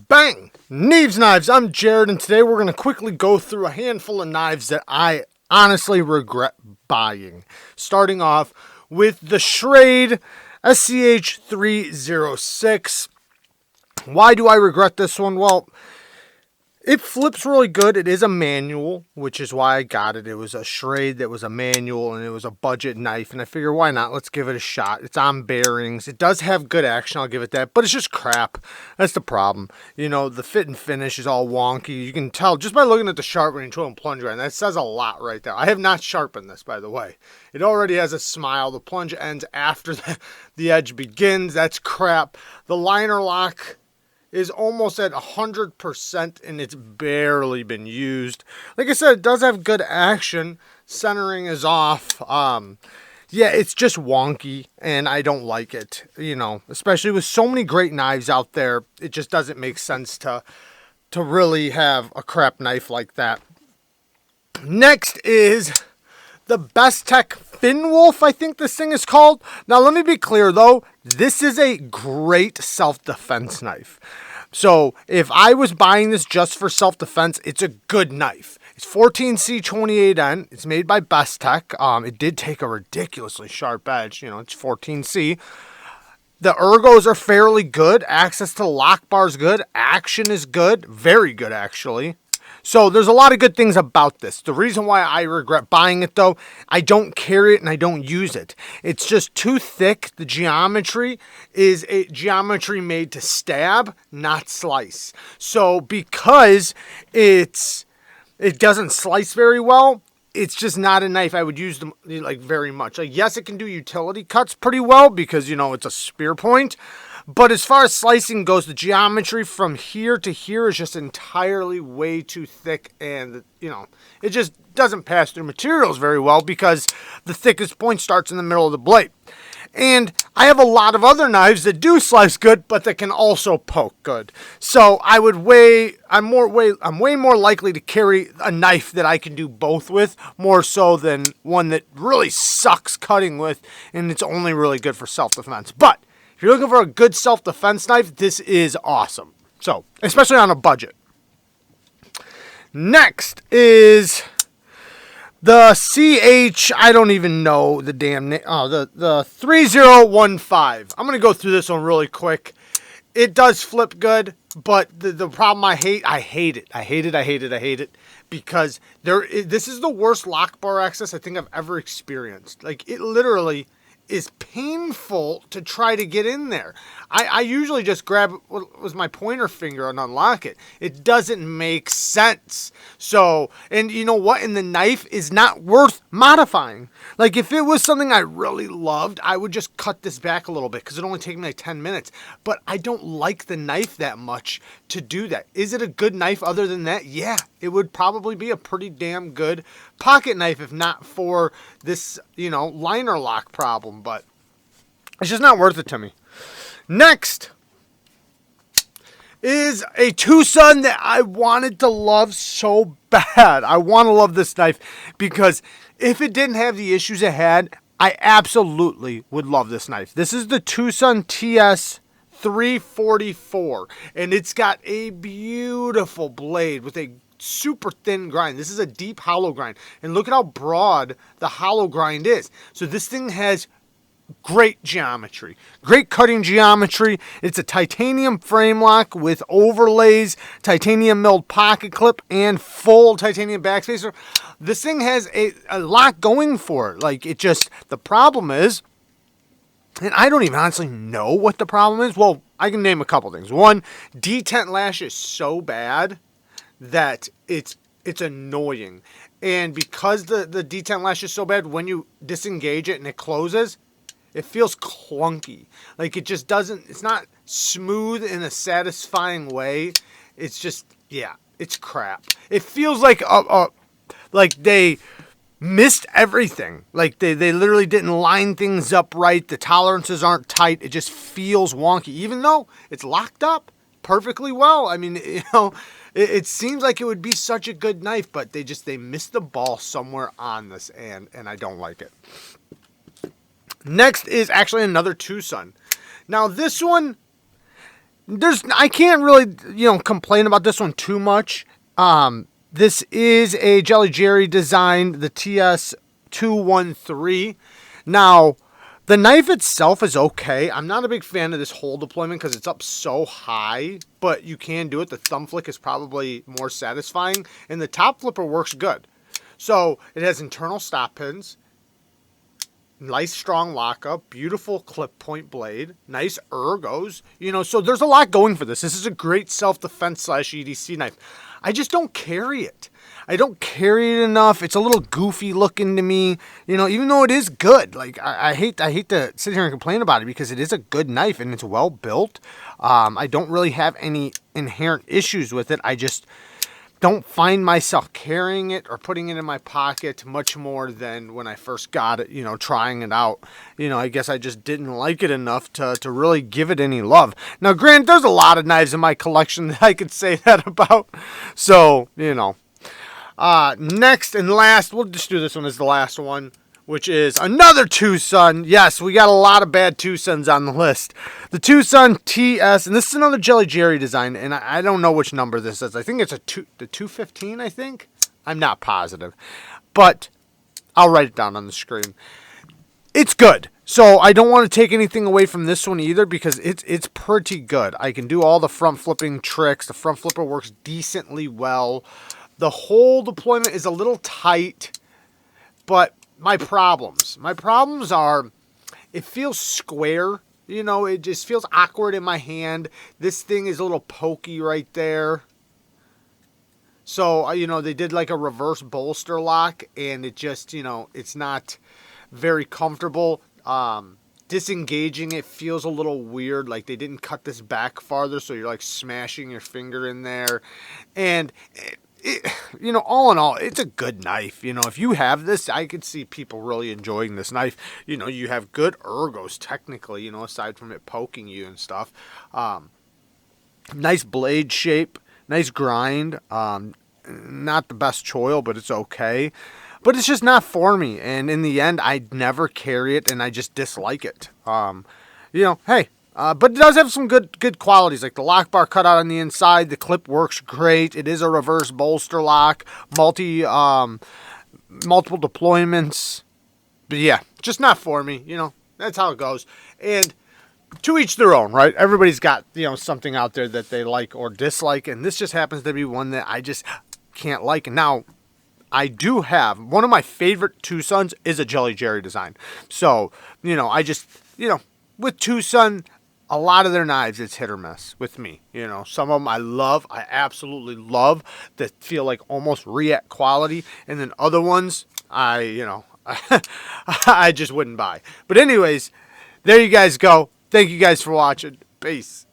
Bang! Neeves Knives, I'm Jared, and today we're going to quickly go through a handful of knives that I honestly regret buying. Starting off with the Schrade SCH306. Why do I regret this one? Well, it flips really good. It is a manual, which is why I got it. It was a Schrade that was a manual, and it was a budget knife. And I figure, why not? Let's give it a shot. It's on bearings. It does have good action, I'll give it that. But it's just crap. That's the problem. You know, the fit and finish is all wonky. You can tell just by looking at the sharpening tool and plunge grind. That says a lot right there. I have not sharpened this, by the way. It already has a smile. The plunge ends after the edge begins. That's crap. The liner lock is almost at 100% and it's barely been used. Like I said, it does have good action. Centering is off. Yeah, it's just wonky and I don't like it. You know, especially with so many great knives out there, it just doesn't make sense to really have a crap knife like that. Next is the BESTECH Finwolf, I think this thing is called. Now, let me be clear, though. This is a great self-defense knife. So, if I was buying this just for self-defense, it's a good knife. It's 14C28N. It's made by BESTECH. It did take a ridiculously sharp edge. You know, it's 14C. The ergos are fairly good. Access to the lock bar is good. Action is good. Very good, actually. So there's a lot of good things about this. The reason why I regret buying it, though, I don't carry it and I don't use it. It's just too thick. The geometry is a geometry made to stab, not slice. So because it doesn't slice very well, it's just not a knife I would use them like very much. Like, yes, it can do utility cuts pretty well because, you know, it's a spear point. But as far as slicing goes, the geometry from here to here is just entirely way too thick. And, you know, it just doesn't pass through materials very well because the thickest point starts in the middle of the blade. And I have a lot of other knives that do slice good, but that can also poke good. So I'm way more likely to carry a knife that I can do both with, more so than one that really sucks cutting with, and it's only really good for self-defense. But if you're looking for a good self-defense knife, this is awesome. So, especially on a budget. Next is the I don't even know the damn name. Oh, the 3015. I'm going to go through this one really quick. It does flip good, but the problem I hate it. Because this is the worst lock bar access I think I've ever experienced. Like, it literally is painful to try to get in there. I usually just grab what was my pointer finger and unlock it. It doesn't make sense. So, and you know what? And the knife is not worth modifying. Like, if it was something I really loved, I would just cut this back a little bit because it only takes me like 10 minutes. But I don't like the knife that much to do that. Is it a good knife other than that? Yeah, it would probably be a pretty damn good pocket knife if not for this, you know, liner lock problem. But it's just not worth it to me. Next is a TWOSUN that I wanted to love so bad. I want to love this knife because if it didn't have the issues it had, I absolutely would love this knife. This is the TWOSUN TS344, and it's got a beautiful blade with a super thin grind. This is a deep hollow grind, and look at how broad the hollow grind is. So this thing has great geometry, great cutting geometry. It's a titanium frame lock with overlays, titanium milled pocket clip, and full titanium backspacer. This thing has a lot going for it. Like, it just, the problem is, and I don't even honestly know what the problem is. Well, I can name a couple things. One, detent lash is so bad that it's annoying. And because the detent lash is so bad, when you disengage it and it closes, it feels clunky. Like, it just doesn't, it's not smooth in a satisfying way. It's just, yeah, it's crap. It feels like like they missed everything. Like they literally didn't line things up right. The tolerances aren't tight. It just feels wonky, even though it's locked up perfectly well. I mean, you know, it seems like it would be such a good knife, but they missed the ball somewhere on this, and I don't like it. Next is actually another TWOSUN. Now, this one, I can't really, complain about this one too much. This is a Jelly Jerry design, the TS213. Now, the knife itself is okay. I'm not a big fan of this hole deployment because it's up so high, but you can do it. The thumb flick is probably more satisfying, and the top flipper works good. So it has internal stop pins, nice strong lockup, beautiful clip point blade, nice ergos, so there's a lot going for this. This is a great self-defense / EDC knife. I just don't carry it. I don't carry it enough. It's a little goofy looking to me, even though it is good. Like, I hate to sit here and complain about it because it is a good knife and it's well built. I don't really have any inherent issues with it. I just don't find myself carrying it or putting it in my pocket much more than when I first got it, trying it out. I guess I just didn't like it enough to really give it any love. Now, granted, there's a lot of knives in my collection that I could say that about. So, next and last, we'll just do this one as the last one, which is another TWOSUN. Yes, we got a lot of bad TWOSUNs on the list. The TWOSUN TS, and this is another Jelly Jerry design, and I don't know which number this is. I think it's the 215, I think? I'm not positive. But I'll write it down on the screen. It's good. So I don't want to take anything away from this one either because it's pretty good. I can do all the front flipping tricks. The front flipper works decently well. The hole deployment is a little tight, but my problems are it feels square, it just feels awkward in my hand. This thing is a little pokey right there. So, they did like a reverse bolster lock and it just, it's not very comfortable. Disengaging it feels a little weird, like they didn't cut this back farther, so you're like smashing your finger in there. And all in all, it's a good knife. If you have this, I could see people really enjoying this knife. You have good ergos technically, aside from it poking you and stuff. Nice blade shape, nice grind. Not the best choil, but it's okay. But it's just not for me. And in the end, I never carry it, and I just dislike it. Hey. But it does have some good qualities, like the lock bar cutout on the inside. The clip works great. It is a reverse bolster lock, multiple deployments. But yeah, just not for me. That's how it goes. And to each their own, right? Everybody's got something out there that they like or dislike, and this just happens to be one that I just can't like. And now, I do have one of my favorite TWOSUNs is a Jelly Jerry design. So I just with TWOSUN. A lot of their knives, it's hit or miss with me. Some of them I love. I absolutely love that feel like almost React quality. And then other ones, I just wouldn't buy. But anyways, there you guys go. Thank you guys for watching. Peace.